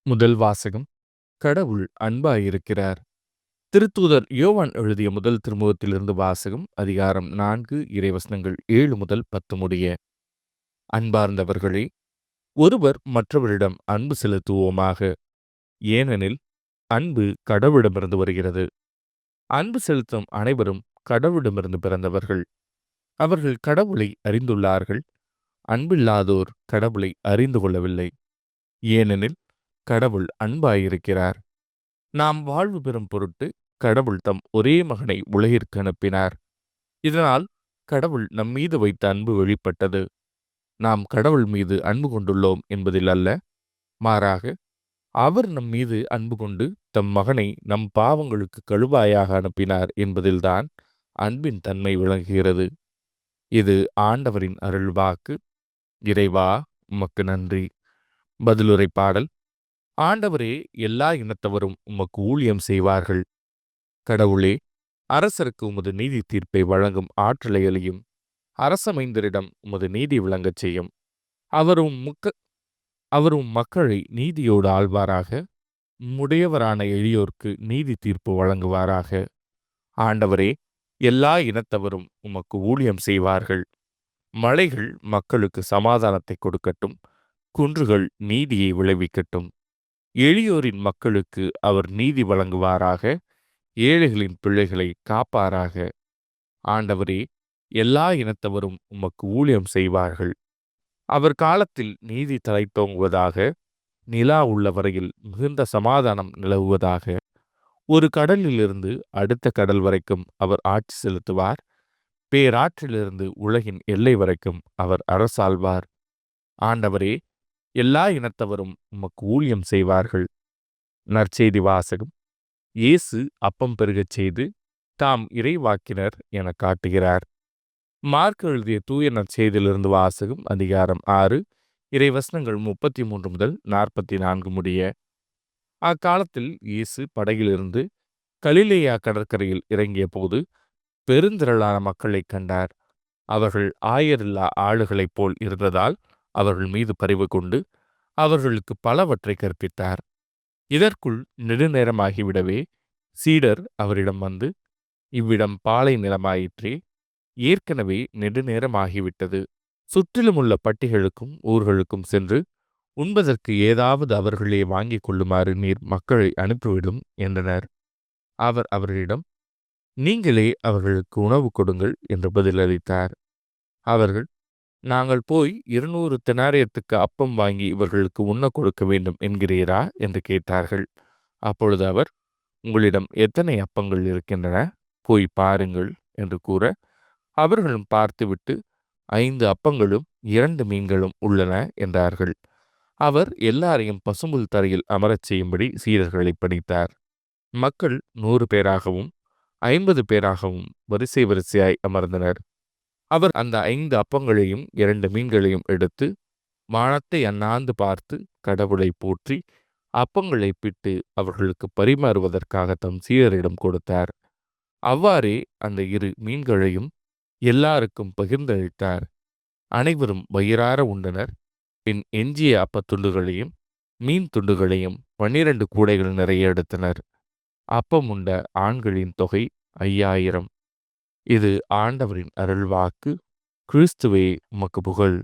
முதல் வாசகம். கடவுள் அன்பாயிருக்கிறார். திருத்தூதர் யோவான் எழுதிய முதல் திருமுகத்திலிருந்து வாசகம். அதிகாரம் 4, இறைவசனங்கள் 7 முதல் 10 முடிய. அன்பார்ந்தவர்களே, ஒருவர் மற்றவரிடம் அன்பு செலுத்துவோமாக. ஏனெனில் அன்பு கடவுளிடமிருந்து வருகிறது. அன்பு செலுத்தும் அனைவரும் கடவுளிடமிருந்து பிறந்தவர்கள். அவர்கள் கடவுளை அறிந்துள்ளார்கள். அன்பில்லாதோர் கடவுளை அறிந்து கொள்ளவில்லை. ஏனெனில் கடவுள் அன்பாயிருக்கிறார். நாம் வாழ்வு பெறும் பொருட்டு கடவுள் தம் ஒரே மகனை உலகிற்கு அனுப்பினார். இதனால் கடவுள் நம் மீது வைத்த அன்பு வெளிப்பட்டது. நாம் கடவுள் மீது அன்பு கொண்டுள்ளோம் என்பதில் அல்ல, மாறாக அவர் நம் மீது அன்பு கொண்டு தம் மகனை நம் பாவங்களுக்கு கழுவாயாக அனுப்பினார் என்பதில்தான் அன்பின் தன்மை விளங்குகிறது. இது ஆண்டவரின் அருள்வாக்கு. இறைவா, உமக்கு நன்றி. பதிலுரை பாடல். ஆண்டவரே, எல்லா இனத்தவரும் உமக்கு ஊழியம் செய்வார்கள். கடவுளே, அரசருக்கு உமது நீதி தீர்ப்பை வழங்கும் ஆற்றலை அளியும். அரசமைந்தரிடம் உமது நீதி விளங்கச் செய்யும். அவரும் மக்களை நீதியோடு ஆள்வாராக. உம்முடையவரான எளியோர்க்கு நீதி தீர்ப்பு வழங்குவாராக. ஆண்டவரே, எல்லா இனத்தவரும் உமக்கு ஊழியம் செய்வார்கள். மலைகள் மக்களுக்கு சமாதானத்தை கொடுக்கட்டும். குன்றுகள் நீதியை விளைவிக்கட்டும். எளியோரின் மக்களுக்கு அவர் நீதி வழங்குவாராக. ஏழைகளின் பிள்ளைகளை காப்பாராக. ஆண்டவரே, எல்லா இனத்தவரும் உமக்கு ஊழியம் செய்வார்கள். அவர் காலத்தில் நீதி தழைத்தோங்குவதாக. நிலா உள்ள வரையில் மிகுந்த சமாதானம் நிலவுவதாக. ஒரு கடலிலிருந்து அடுத்த கடல் வரைக்கும் அவர் ஆட்சி செலுத்துவார். பேராற்றிலிருந்து உலகின் எல்லை வரைக்கும் அவர் அரசாள்வார். ஆண்டவரே, எல்லா இனத்தவரும் உமக்கு ஊழியம் செய்வார்கள். நற்செய்தி வாசகம். இயேசு அப்பம் பெருகச் செய்து தாம் இறைவாக்கினர் என காட்டுகிறார். மார்க் எழுதிய தூய நற்செய்தியிலிருந்து வாசகம். அதிகாரம் 6, இறைவசனங்கள் 33 முதல் 44 முடிய. அக்காலத்தில் இயேசு படகிலிருந்து கலிலேயா கடற்கரையில் இறங்கிய போது பெருந்திரளான மக்களைக் கண்டார். அவர்கள் ஆயரில்லா ஆடுகளைப் போல் இருந்ததால் அவர்கள் மீது பரிவு கொண்டு அவர்களுக்கு பலவற்றை கற்பித்தார். இதற்குள் நெடுநேரமாகிவிடவே சீடர் அவரிடம் வந்து, இவ்விடம் பாலை நிலமாயிற்றே, ஏற்கனவே நெடுநேரமாகிவிட்டது. சுற்றிலுமுள்ள பட்டிகளுக்கும் ஊர்களுக்கும் சென்று உண்பதற்கு ஏதாவது அவர்களே வாங்கிக் கொள்ளுமாறு நீர் மக்களை அனுப்பிவிடும் என்றனர். அவர் அவர்களிடம், நீங்களே அவர்களுக்கு உணவு கொடுங்கள் என்று பதிலளித்தார். அவர்கள், நாங்கள் போய் 200 தெனாரியத்துக்கு அப்பம் வாங்கி இவர்களுக்கு உண்ண கொடுக்க வேண்டும் என்கிறீரா என்று கேட்டார்கள். அப்பொழுது அவர், உங்களிடம் எத்தனை அப்பங்கள் இருக்கின்றன, போய் பாருங்கள் என்று கூற, அவர்களும் பார்த்துவிட்டு, 5 அப்பங்களும் 2 மீன்களும் உள்ளன என்றார்கள். அவர் எல்லாரையும் பசும்புல் தரையில் அமரச் செய்யும்படி சீடர்களை பணித்தார். மக்கள் 100 பேராகவும் 50 பேராகவும் வரிசை வரிசையாய் அமர்ந்தனர். அவர் அந்த 5 அப்பங்களையும் 2 மீன்களையும் எடுத்து வானத்தை அண்ணாந்து பார்த்து கடவுளை போற்றி அப்பங்களை பிட்டு அவர்களுக்கு பரிமாறுவதற்காக தம் சீடரிடம் கொடுத்தார். அவ்வாறே அந்த 2 மீன்களையும் எல்லாருக்கும் பகிர்ந்தளித்தார். அனைவரும் வயிறார உண்டனர். பின் எஞ்சிய அப்பத்துண்டுகளையும் மீன் துண்டுகளையும் 12 கூடைகள் நிறைய எடுத்தனர். அப்பம் உண்ட ஆண்களின் தொகை 5000. இது ஆண்டவரின் அருள்வாக்கு. கிறிஸ்துவே, உமக்கு புகழ்.